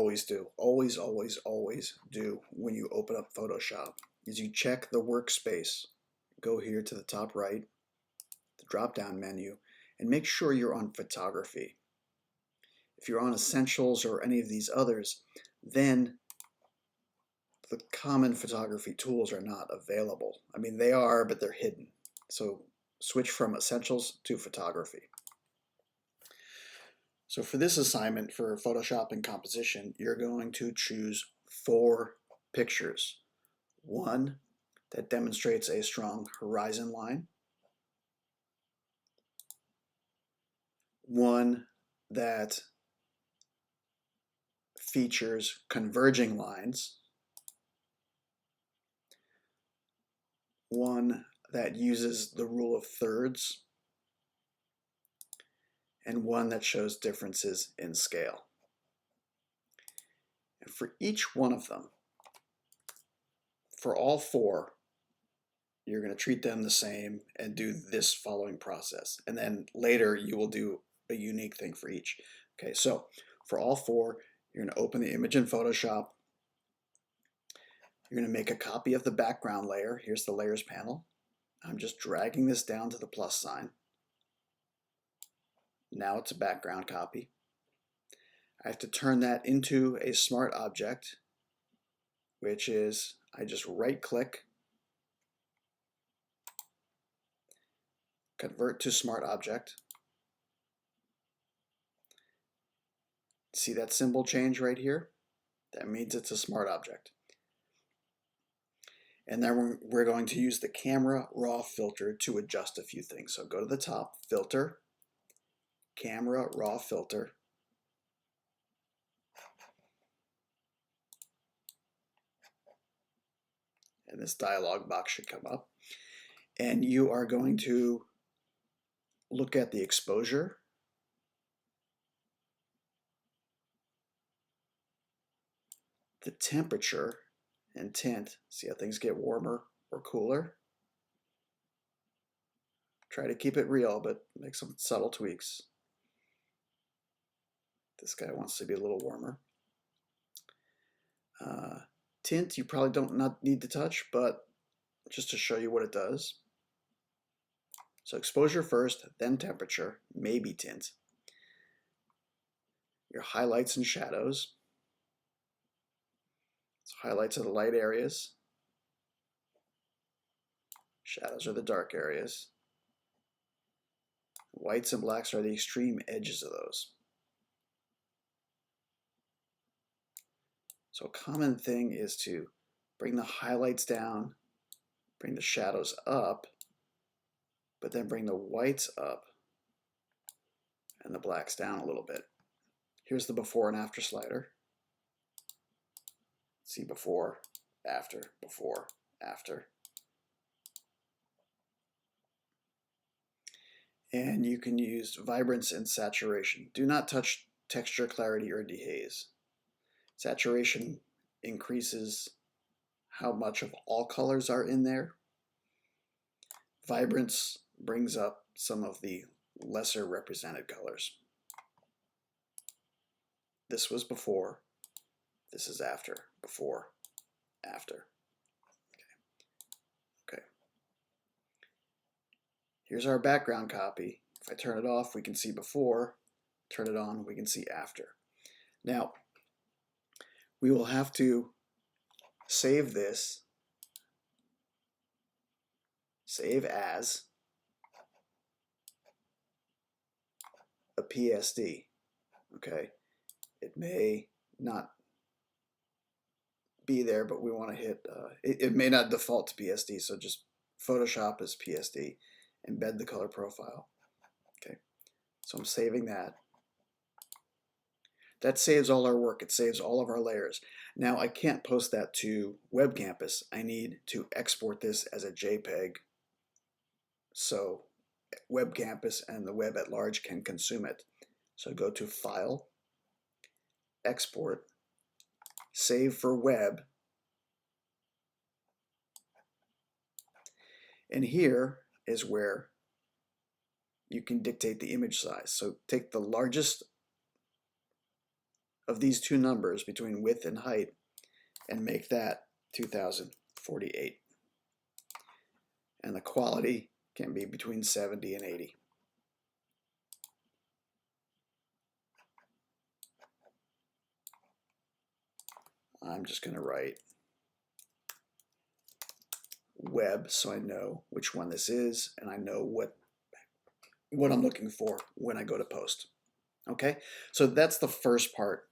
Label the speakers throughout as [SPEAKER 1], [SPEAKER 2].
[SPEAKER 1] always do, always do when you open up Photoshop is you check the workspace. Go here to the top right, the drop-down menu, and make sure you're on photography. If you're on Essentials or any of these others, then the common photography tools are not available. I mean, they are, but they're hidden. So switch from Essentials to Photography. So for this assignment for Photoshop and composition, you're going to choose 4 pictures. One that demonstrates a strong horizon line. One that features converging lines. One that uses the rule of thirds. And one that shows differences in scale. And for each one of them, for all 4, you're going to treat them the same and do this following process. And then later you will do a unique thing for each. Okay, so for all 4, you're going to open the image in Photoshop. You're going to make a copy of the background layer. Here's the layers panel. I'm just dragging this down to the plus sign. Now it's a background copy. I have to turn that into a smart object, which is I just right click, convert to smart object. See that symbol change right here? That means it's a smart object. And then we're going to use the camera raw filter to adjust a few things. So go to the top, filter, camera raw filter. And this dialog box should come up. And you are going to look at the exposure, the temperature and tint. See how things get warmer or cooler. Try to keep it real, but make some subtle tweaks. This guy wants to be a little warmer. Tint, you probably don't need to touch, but just to show you what it does. So exposure first, then temperature, maybe tint. Your highlights and shadows. So highlights are the light areas. Shadows are the dark areas. Whites and blacks are the extreme edges of those. So a common thing is to bring the highlights down, bring the shadows up, but then bring the whites up and the blacks down a little bit. Here's the before and after slider. See before, after, before, after. And you can use vibrance and saturation. Do not touch texture, clarity, or dehaze. Saturation increases how much of all colors are in there. Vibrance brings up some of the lesser represented colors. This was before, this is after, before, after. Okay. Here's our background copy. If I turn it off, we can see before. Turn it on, we can see after. Now, we will have to save this, save as a PSD. Okay, it may not be there, but we want to hit, it may not default to PSD, so just Photoshop as PSD, embed the color profile. Okay, so I'm saving that. That saves all our work. It saves all of our layers. Now I can't post that to Web Campus. I need to export this as a JPEG so Web Campus and the web at large can consume it. So go to File, Export, Save for Web, and here is where you can dictate the image size. So take the largest of these two numbers between width and height and make that 2048. And the quality can be between 70 and 80. I'm just going to write web so I know which one this is and I know what I'm looking for when I go to post. Okay, so that's the first part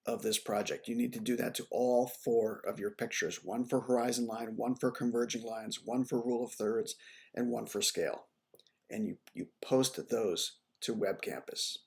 [SPEAKER 1] of this project. You need to do that to all 4 of your pictures, one for horizon line, one for converging lines, one for rule of thirds, and one for scale. And you post those to Web Campus.